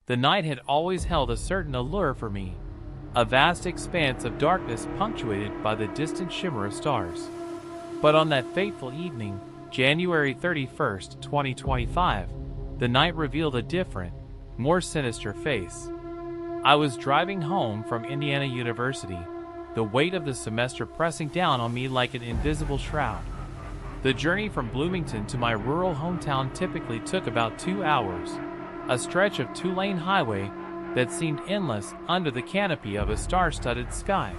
The night had always held a certain allure for me, a vast expanse of darkness punctuated by the distant shimmer of stars. But on that fateful evening, January 31st, 2025, the night revealed a different, more sinister face. I was driving home from Indiana University, the weight of the semester pressing down on me like an invisible shroud. The journey from Bloomington to my rural hometown typically took about 2 hours, a stretch of two-lane highway that seemed endless under the canopy of a star-studded sky.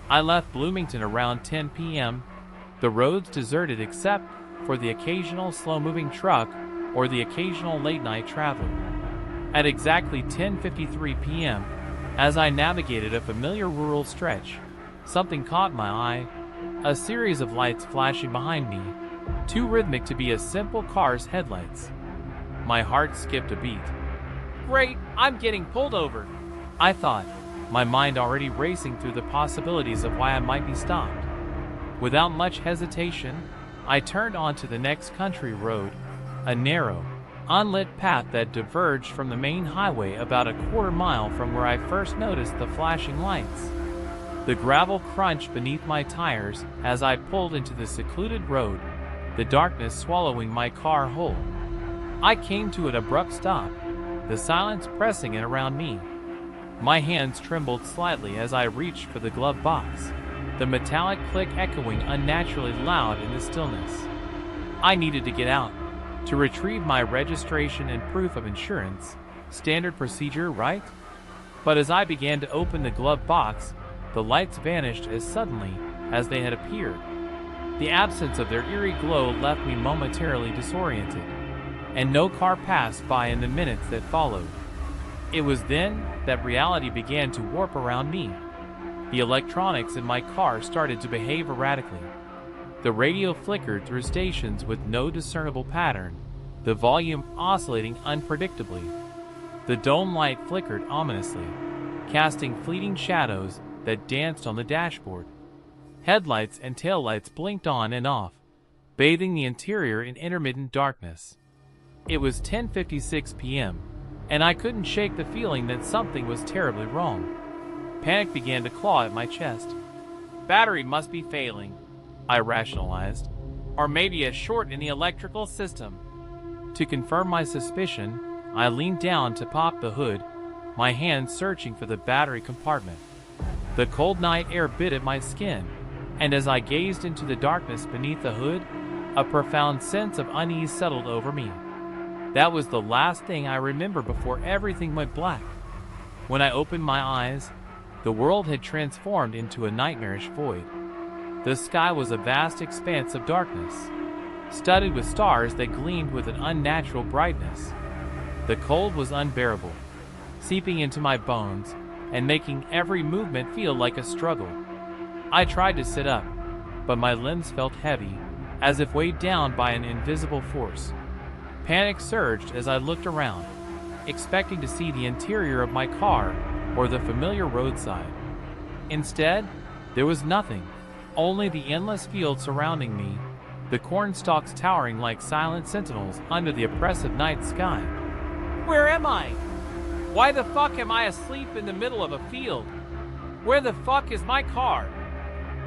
I left Bloomington around 10 p.m., the roads deserted except for the occasional slow-moving truck or the occasional late-night traveler. At exactly 10:53 p.m., as I navigated a familiar rural stretch, something caught my eye, a series of lights flashing behind me, too rhythmic to be a simple car's headlights. My heart skipped a beat. Great, I'm getting pulled over, I thought, my mind already racing through the possibilities of why I might be stopped. Without much hesitation, I turned onto the next country road, a narrow, unlit path that diverged from the main highway about a quarter-mile from where I first noticed the flashing lights. The gravel crunched beneath my tires as I pulled into the secluded road, the darkness swallowing my car whole. I came to an abrupt stop, the silence pressing in around me. My hands trembled slightly as I reached for the glove box, the metallic click echoing unnaturally loud in the stillness. I needed to get out, to retrieve my registration and proof of insurance. Standard procedure, right? But as I began to open the glove box, the lights vanished as suddenly as they had appeared. The absence of their eerie glow left me momentarily disoriented, and no car passed by in the minutes that followed. It was then that reality began to warp around me. The electronics in my car started to behave erratically. The radio flickered through stations with no discernible pattern, the volume oscillating unpredictably. The dome light flickered ominously, casting fleeting shadows that danced on the dashboard. Headlights and taillights blinked on and off, bathing the interior in intermittent darkness. It was 10:56 p.m., and I couldn't shake the feeling that something was terribly wrong. Panic began to claw at my chest. Battery must be failing, I rationalized, or maybe a short in the electrical system. To confirm my suspicion, I leaned down to pop the hood, my hand searching for the battery compartment. The cold night air bit at my skin, and as I gazed into the darkness beneath the hood, a profound sense of unease settled over me. That was the last thing I remember before everything went black. When I opened my eyes, the world had transformed into a nightmarish void. The sky was a vast expanse of darkness, studded with stars that gleamed with an unnatural brightness. The cold was unbearable, seeping into my bones and making every movement feel like a struggle. I tried to sit up, but my limbs felt heavy, as if weighed down by an invisible force. Panic surged as I looked around, expecting to see the interior of my car or the familiar roadside. Instead, there was nothing, only the endless field surrounding me, the corn stalks towering like silent sentinels under the oppressive night sky. Where am I? Why the fuck am I asleep in the middle of a field? Where the fuck is my car?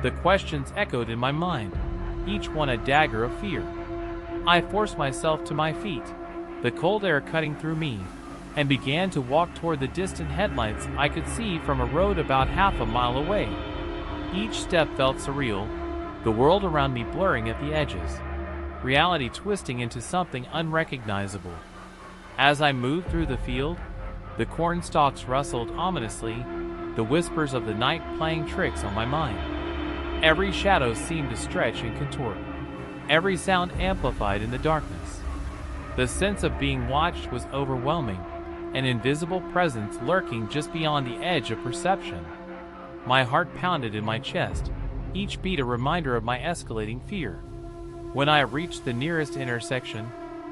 The questions echoed in my mind, each one a dagger of fear. I forced myself to my feet, the cold air cutting through me, and began to walk toward the distant headlights I could see from a road about half a mile away. Each step felt surreal, the world around me blurring at the edges, reality twisting into something unrecognizable. As I moved through the field, the corn stalks rustled ominously, the whispers of the night playing tricks on my mind. Every shadow seemed to stretch and contort, every sound amplified in the darkness. The sense of being watched was overwhelming, an invisible presence lurking just beyond the edge of perception. My heart pounded in my chest, each beat a reminder of my escalating fear. When I reached the nearest intersection,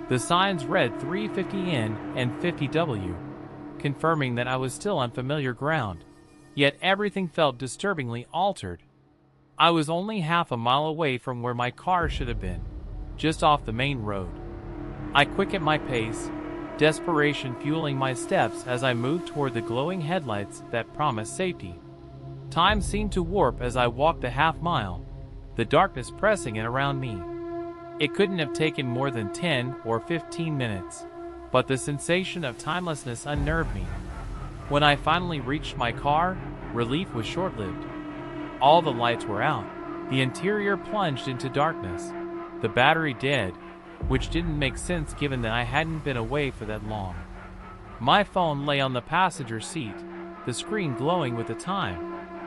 the signs read 350N and 50W, confirming that I was still on familiar ground. Yet everything felt disturbingly altered. I was only half a mile away from where my car should have been, just off the main road. I quickened my pace, desperation fueling my steps as I moved toward the glowing headlights that promised safety. Time seemed to warp as I walked the half-mile, the darkness pressing in around me. It couldn't have taken more than 10 or 15 minutes, but the sensation of timelessness unnerved me. When I finally reached my car, relief was short-lived. All the lights were out, the interior plunged into darkness, the battery dead, which didn't make sense given that I hadn't been away for that long. My phone lay on the passenger seat, the screen glowing with the time,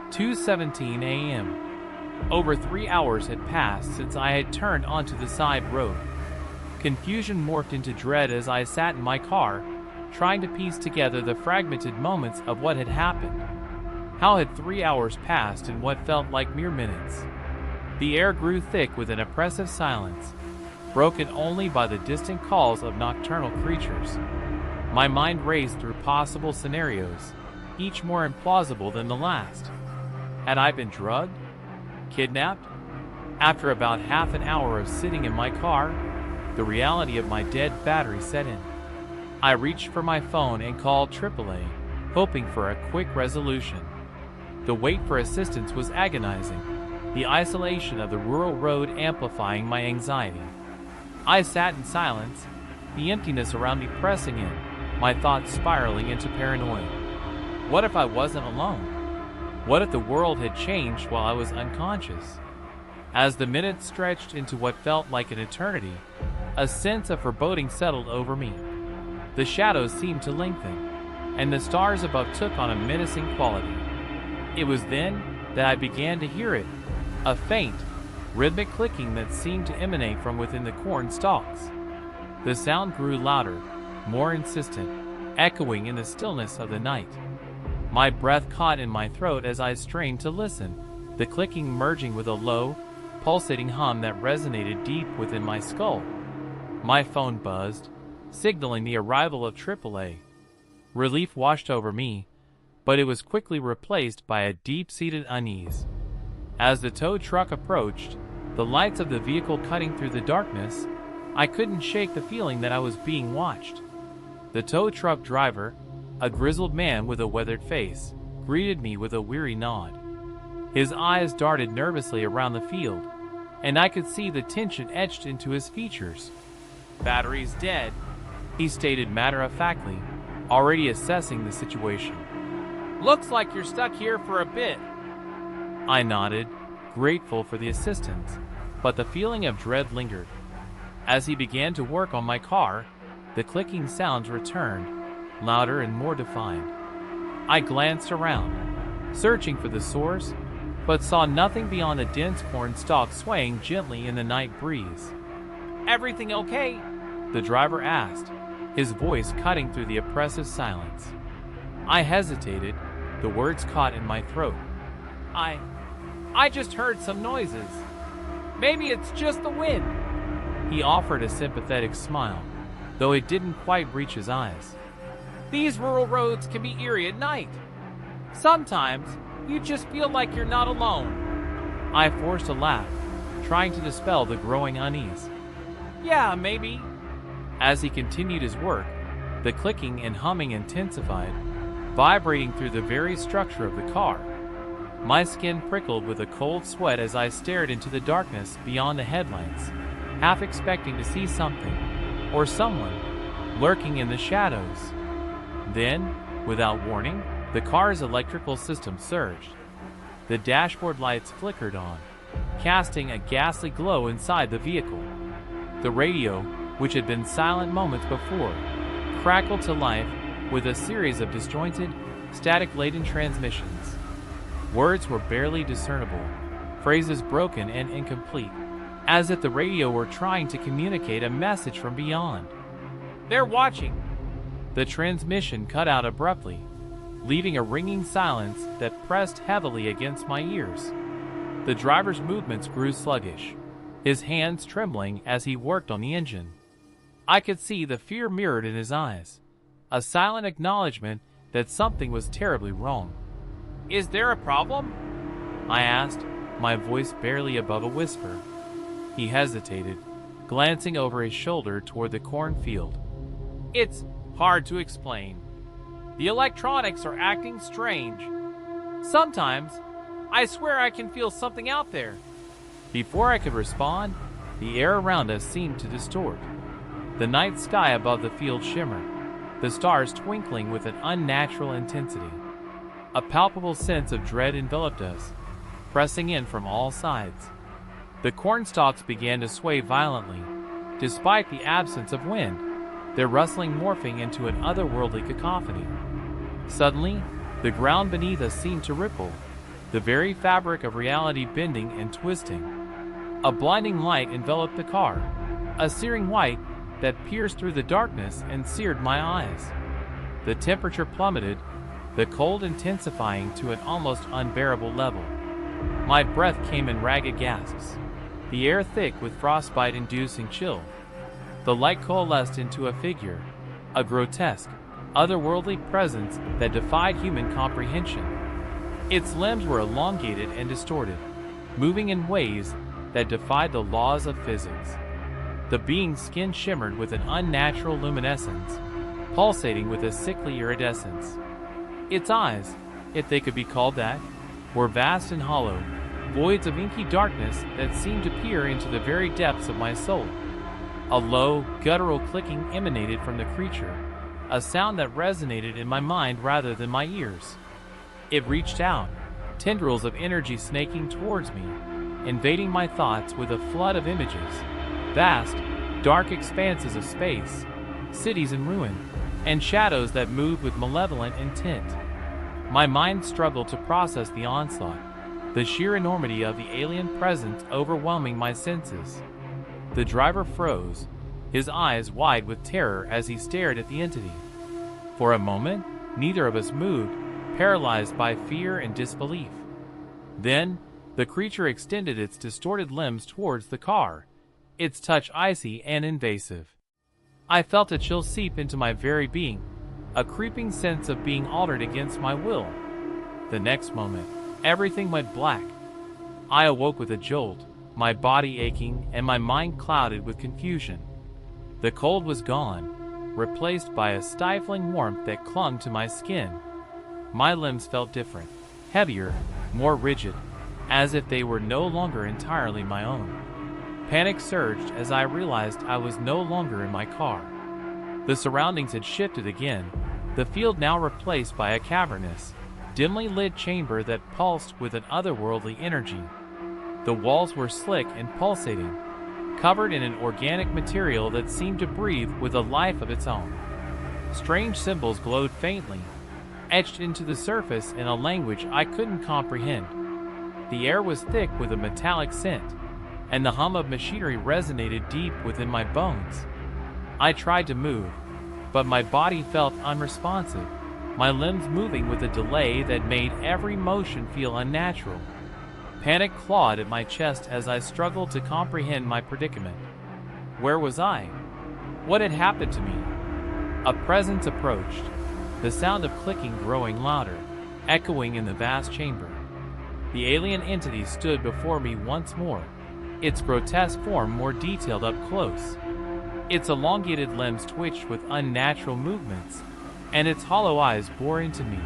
2:17 a.m. Over 3 hours had passed since I had turned onto the side road. Confusion morphed into dread as I sat in my car, trying to piece together the fragmented moments of what had happened. How had 3 hours passed in what felt like mere minutes? The air grew thick with an oppressive silence, broken only by the distant calls of nocturnal creatures. My mind raced through possible scenarios, each more implausible than the last. Had I been drugged? Kidnapped? After about half an hour of sitting in my car, the reality of my dead battery set in. I reached for my phone and called AAA, hoping for a quick resolution. The wait for assistance was agonizing, the isolation of the rural road amplifying my anxiety. I sat in silence, the emptiness around me pressing in, my thoughts spiraling into paranoia. What if I wasn't alone? What if the world had changed while I was unconscious? As the minutes stretched into what felt like an eternity, a sense of foreboding settled over me. The shadows seemed to lengthen, and the stars above took on a menacing quality. It was then that I began to hear it, a faint, rhythmic clicking that seemed to emanate from within the corn stalks. The sound grew louder, more insistent, echoing in the stillness of the night. My breath caught in my throat as I strained to listen, the clicking merging with a low, pulsating hum that resonated deep within my skull. My phone buzzed, signaling the arrival of AAA. Relief washed over me, but it was quickly replaced by a deep-seated unease. As the tow truck approached, the lights of the vehicle cutting through the darkness, I couldn't shake the feeling that I was being watched. The tow truck driver, a grizzled man with a weathered face, greeted me with a weary nod. His eyes darted nervously around the field, and I could see the tension etched into his features. "Battery's dead," he stated matter-of-factly, already assessing the situation. "Looks like you're stuck here for a bit." I nodded, grateful for the assistance, but the feeling of dread lingered. As he began to work on my car, the clicking sounds returned, louder and more defined. I glanced around, searching for the source, but saw nothing beyond a dense corn stalk swaying gently in the night breeze. "Everything okay?" the driver asked, his voice cutting through the oppressive silence. I hesitated, the words caught in my throat. I just heard some noises. Maybe it's just the wind." He offered a sympathetic smile, though it didn't quite reach his eyes. "These rural roads can be eerie at night. Sometimes you just feel like you're not alone." I forced a laugh, trying to dispel the growing unease. "Yeah, maybe." As he continued his work, the clicking and humming intensified, vibrating through the very structure of the car. My skin prickled with a cold sweat as I stared into the darkness beyond the headlights, half expecting to see something, or someone, lurking in the shadows. Then, without warning, the car's electrical system surged. The dashboard lights flickered on, casting a ghastly glow inside the vehicle. The radio, which had been silent moments before, crackled to life with a series of disjointed, static-laden transmissions. Words were barely discernible, phrases broken and incomplete, as if the radio were trying to communicate a message from beyond. "They're watching." The transmission cut out abruptly, leaving a ringing silence that pressed heavily against my ears. The driver's movements grew sluggish, his hands trembling as he worked on the engine. I could see the fear mirrored in his eyes, a silent acknowledgement that something was terribly wrong. "Is there a problem?" I asked, my voice barely above a whisper. He hesitated, glancing over his shoulder toward the cornfield. Hard to explain. The electronics are acting strange. Sometimes, I swear I can feel something out there. Before I could respond, the air around us seemed to distort. The night sky above the field shimmered, the stars twinkling with an unnatural intensity. A palpable sense of dread enveloped us, pressing in from all sides. The cornstalks began to sway violently, despite the absence of wind, their rustling morphing into an otherworldly cacophony. Suddenly, the ground beneath us seemed to ripple, the very fabric of reality bending and twisting. A blinding light enveloped the car, a searing white that pierced through the darkness and seared my eyes. The temperature plummeted, the cold intensifying to an almost unbearable level. My breath came in ragged gasps, the air thick with frostbite-inducing chill. The light coalesced into a figure, a grotesque, otherworldly presence that defied human comprehension. Its limbs were elongated and distorted, moving in ways that defied the laws of physics. The being's skin shimmered with an unnatural luminescence, pulsating with a sickly iridescence. Its eyes, if they could be called that, were vast and hollow, voids of inky darkness that seemed to peer into the very depths of my soul. A low, guttural clicking emanated from the creature, a sound that resonated in my mind rather than my ears. It reached out, tendrils of energy snaking towards me, invading my thoughts with a flood of images. Vast, dark expanses of space, cities in ruin, and shadows that moved with malevolent intent. My mind struggled to process the onslaught, the sheer enormity of the alien presence overwhelming my senses. The driver froze, his eyes wide with terror as he stared at the entity. For a moment, neither of us moved, paralyzed by fear and disbelief. Then, the creature extended its distorted limbs towards the car, its touch icy and invasive. I felt a chill seep into my very being, a creeping sense of being altered against my will. The next moment, everything went black. I awoke with a jolt, my body aching and my mind clouded with confusion. The cold was gone, replaced by a stifling warmth that clung to my skin. My limbs felt different, heavier, more rigid, as if they were no longer entirely my own. Panic surged as I realized I was no longer in my car. The surroundings had shifted again, the field now replaced by a cavernous, dimly lit chamber that pulsed with an otherworldly energy. The walls were slick and pulsating, covered in an organic material that seemed to breathe with a life of its own. Strange symbols glowed faintly, etched into the surface in a language I couldn't comprehend. The air was thick with a metallic scent, and the hum of machinery resonated deep within my bones. I tried to move, but my body felt unresponsive, my limbs moving with a delay that made every motion feel unnatural. Panic clawed at my chest as I struggled to comprehend my predicament. Where was I? What had happened to me? A presence approached, the sound of clicking growing louder, echoing in the vast chamber. The alien entity stood before me once more, its grotesque form more detailed up close. Its elongated limbs twitched with unnatural movements, and its hollow eyes bore into me,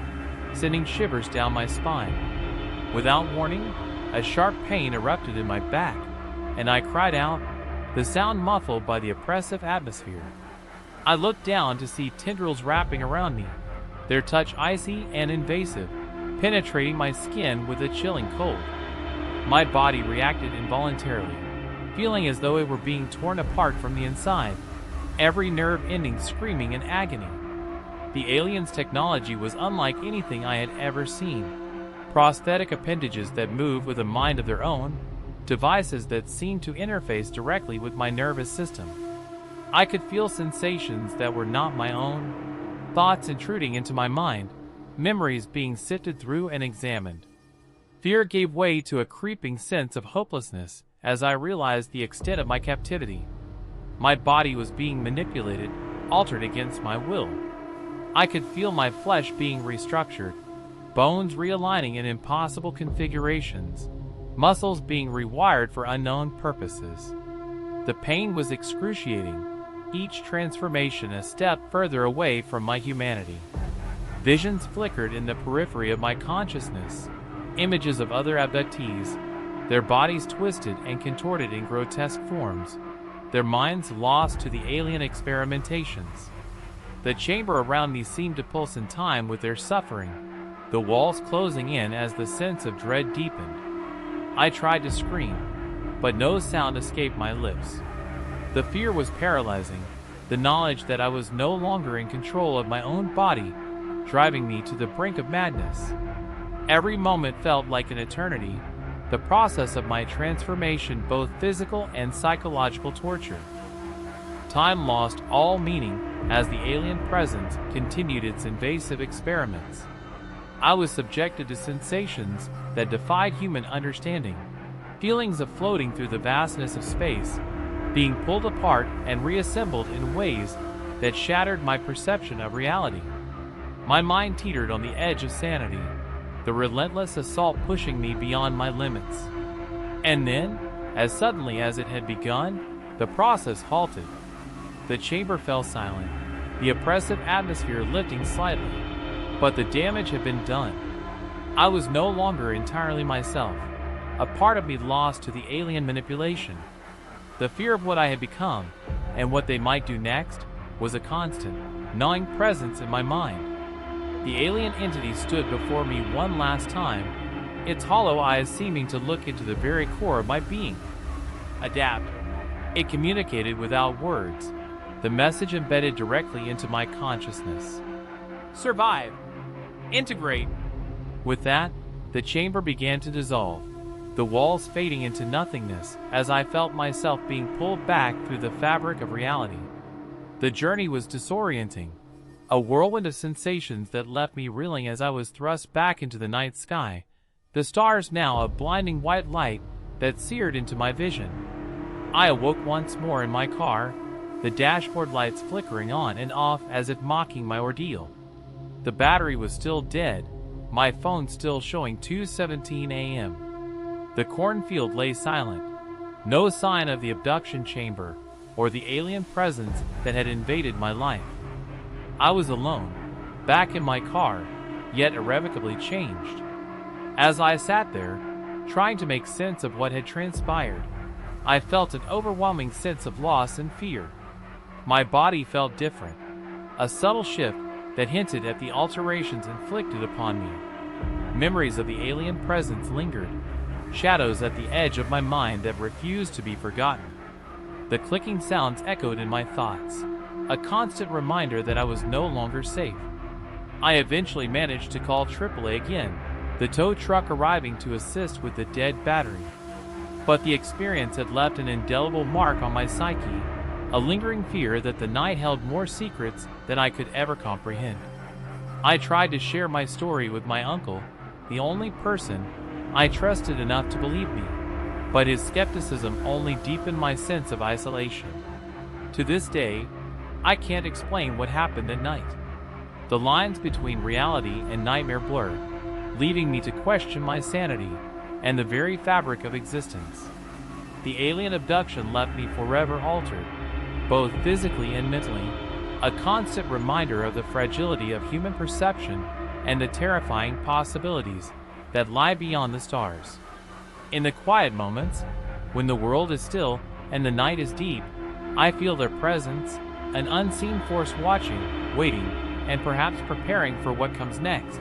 sending shivers down my spine. Without warning, a sharp pain erupted in my back, and I cried out, the sound muffled by the oppressive atmosphere. I looked down to see tendrils wrapping around me, their touch icy and invasive, penetrating my skin with a chilling cold. My body reacted involuntarily, feeling as though it were being torn apart from the inside, every nerve ending screaming in agony. The alien's technology was unlike anything I had ever seen. Prosthetic appendages that move with a mind of their own, devices that seemed to interface directly with my nervous system. I could feel sensations that were not my own, thoughts intruding into my mind, memories being sifted through and examined. Fear gave way to a creeping sense of hopelessness as I realized the extent of my captivity. My body was being manipulated, altered against my will. I could feel my flesh being restructured, bones realigning in impossible configurations, muscles being rewired for unknown purposes. The pain was excruciating, each transformation a step further away from my humanity. Visions flickered in the periphery of my consciousness, images of other abductees, their bodies twisted and contorted in grotesque forms, their minds lost to the alien experimentations. The chamber around me seemed to pulse in time with their suffering, the walls closing in as the sense of dread deepened. I tried to scream, but no sound escaped my lips. The fear was paralyzing, the knowledge that I was no longer in control of my own body, driving me to the brink of madness. Every moment felt like an eternity, the process of my transformation both physical and psychological torture. Time lost all meaning as the alien presence continued its invasive experiments. I was subjected to sensations that defied human understanding, feelings of floating through the vastness of space, being pulled apart and reassembled in ways that shattered my perception of reality. My mind teetered on the edge of sanity, the relentless assault pushing me beyond my limits. And then, as suddenly as it had begun, the process halted. The chamber fell silent, the oppressive atmosphere lifting slightly, but the damage had been done. I was no longer entirely myself, a part of me lost to the alien manipulation. The fear of what I had become, and what they might do next, was a constant, gnawing presence in my mind. The alien entity stood before me one last time, its hollow eyes seeming to look into the very core of my being. Adapt. It communicated without words, the message embedded directly into my consciousness. Survive. Integrate. With that, the chamber began to dissolve, the walls fading into nothingness as I felt myself being pulled back through the fabric of reality. The journey was disorienting, a whirlwind of sensations that left me reeling as I was thrust back into the night sky, the stars now a blinding white light that seared into my vision. I awoke once more in my car, the dashboard lights flickering on and off as if mocking my ordeal. The battery was still dead, my phone still showing 2:17 a.m. The cornfield lay silent, no sign of the abduction chamber or the alien presence that had invaded my life. I was alone, back in my car, yet irrevocably changed. As I sat there, trying to make sense of what had transpired, I felt an overwhelming sense of loss and fear. My body felt different, a subtle shift that hinted at the alterations inflicted upon me. Memories of the alien presence lingered, shadows at the edge of my mind that refused to be forgotten. The clicking sounds echoed in my thoughts, a constant reminder that I was no longer safe. I eventually managed to call AAA again, the tow truck arriving to assist with the dead battery. But the experience had left an indelible mark on my psyche, a lingering fear that the night held more secrets than I could ever comprehend. I tried to share my story with my uncle, the only person I trusted enough to believe me, but his skepticism only deepened my sense of isolation. To this day, I can't explain what happened that night. The lines between reality and nightmare blur, leaving me to question my sanity and the very fabric of existence. The alien abduction left me forever altered, both physically and mentally, a constant reminder of the fragility of human perception and the terrifying possibilities that lie beyond the stars. In the quiet moments, when the world is still and the night is deep, I feel their presence, an unseen force watching, waiting, and perhaps preparing for what comes next.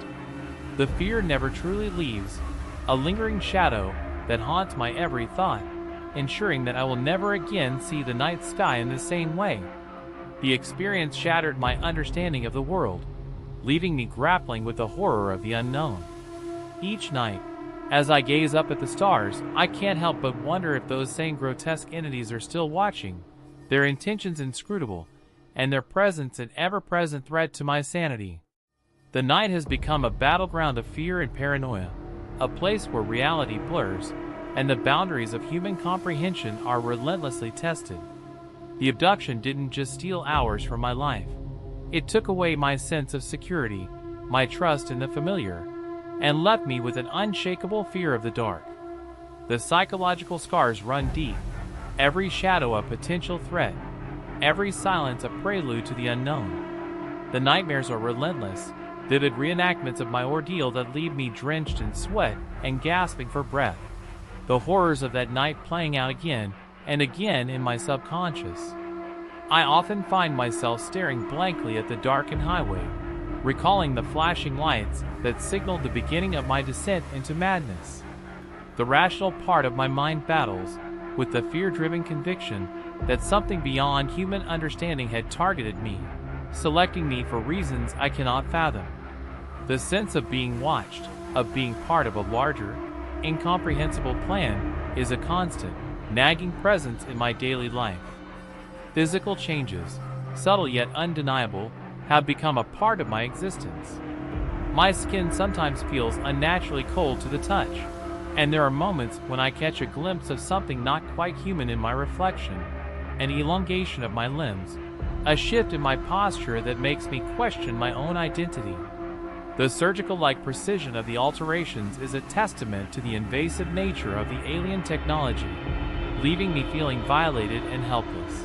The fear never truly leaves, a lingering shadow that haunts my every thought, ensuring that I will never again see the night sky in the same way. The experience shattered my understanding of the world, leaving me grappling with the horror of the unknown. Each night, as I gaze up at the stars, I can't help but wonder if those same grotesque entities are still watching, their intentions inscrutable, and their presence an ever-present threat to my sanity. The night has become a battleground of fear and paranoia, a place where reality blurs, and the boundaries of human comprehension are relentlessly tested. The abduction didn't just steal hours from my life. It took away my sense of security, my trust in the familiar, and left me with an unshakable fear of the dark. The psychological scars run deep, every shadow a potential threat, every silence a prelude to the unknown. The nightmares are relentless, vivid reenactments of my ordeal that leave me drenched in sweat and gasping for breath. The horrors of that night playing out again and again in my subconscious. I often find myself staring blankly at the darkened highway, recalling the flashing lights that signaled the beginning of my descent into madness. The rational part of my mind battles with the fear-driven conviction that something beyond human understanding had targeted me, selecting me for reasons I cannot fathom. The sense of being watched, of being part of a larger, incomprehensible plan, is a constant, nagging presence in my daily life. Physical changes, subtle yet undeniable, have become a part of my existence. My skin sometimes feels unnaturally cold to the touch, and there are moments when I catch a glimpse of something not quite human in my reflection, an elongation of my limbs, a shift in my posture that makes me question my own identity. The surgical-like precision of the alterations is a testament to the invasive nature of the alien technology, leaving me feeling violated and helpless.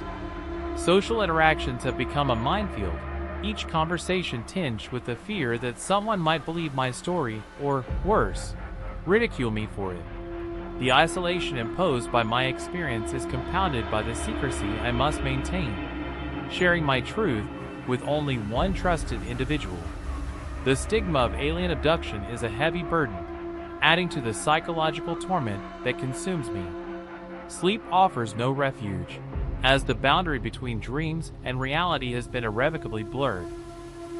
Social interactions have become a minefield, each conversation tinged with the fear that someone might believe my story or, worse, ridicule me for it. The isolation imposed by my experience is compounded by the secrecy I must maintain, sharing my truth with only one trusted individual. The stigma of alien abduction is a heavy burden, adding to the psychological torment that consumes me. Sleep offers no refuge, as the boundary between dreams and reality has been irrevocably blurred.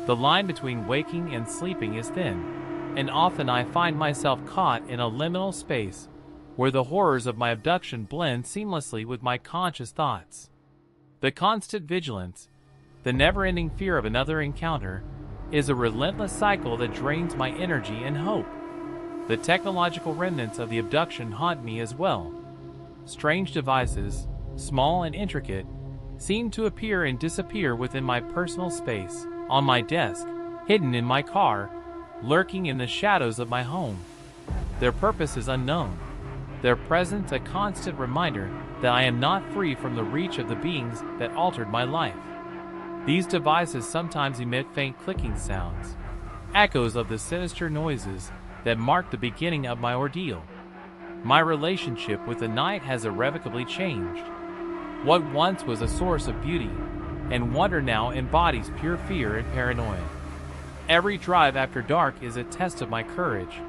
The line between waking and sleeping is thin, and often I find myself caught in a liminal space where the horrors of my abduction blend seamlessly with my conscious thoughts. The constant vigilance, the never-ending fear of another encounter, is a relentless cycle that drains my energy and hope. The technological remnants of the abduction haunt me as well. Strange devices, small and intricate, seem to appear and disappear within my personal space, on my desk, hidden in my car, lurking in the shadows of my home. Their purpose is unknown, their presence a constant reminder that I am not free from the reach of the beings that altered my life. These devices sometimes emit faint clicking sounds, echoes of the sinister noises that marked the beginning of my ordeal. My relationship with the night has irrevocably changed. What once was a source of beauty and wonder now embodies pure fear and paranoia. Every drive after dark is a test of my courage,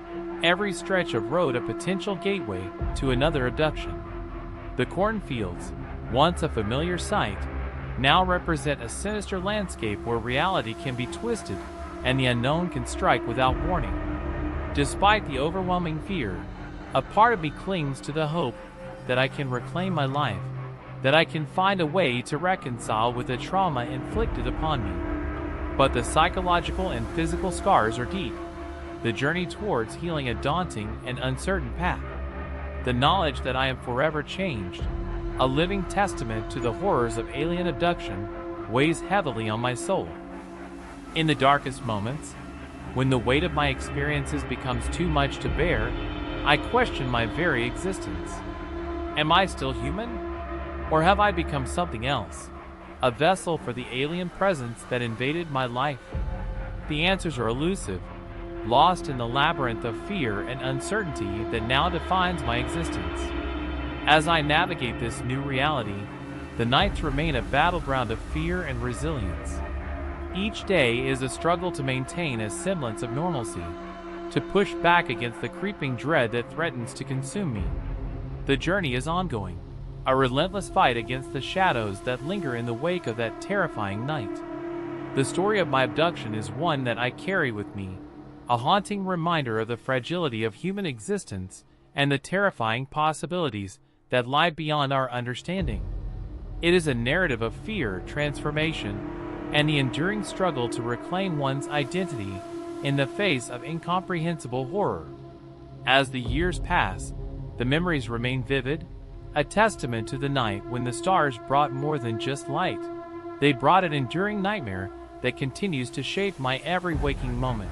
every stretch of road a potential gateway to another abduction. The cornfields, once a familiar sight, now represent a sinister landscape where reality can be twisted and the unknown can strike without warning. Despite the overwhelming fear, a part of me clings to the hope that I can reclaim my life, that I can find a way to reconcile with the trauma inflicted upon me. But the psychological and physical scars are deep, the journey towards healing a daunting and uncertain path. The knowledge that I am forever changed, a living testament to the horrors of alien abduction, weighs heavily on my soul. In the darkest moments, when the weight of my experiences becomes too much to bear, I question my very existence. Am I still human? Or have I become something else? A vessel for the alien presence that invaded my life? The answers are elusive, lost in the labyrinth of fear and uncertainty that now defines my existence. As I navigate this new reality, the nights remain a battleground of fear and resilience. Each day is a struggle to maintain a semblance of normalcy, to push back against the creeping dread that threatens to consume me. The journey is ongoing, a relentless fight against the shadows that linger in the wake of that terrifying night. The story of my abduction is one that I carry with me, a haunting reminder of the fragility of human existence and the terrifying possibilities that lie beyond our understanding. It is a narrative of fear, transformation, and the enduring struggle to reclaim one's identity in the face of incomprehensible horror. As the years pass, the memories remain vivid, a testament to the night when the stars brought more than just light. They brought an enduring nightmare that continues to shape my every waking moment.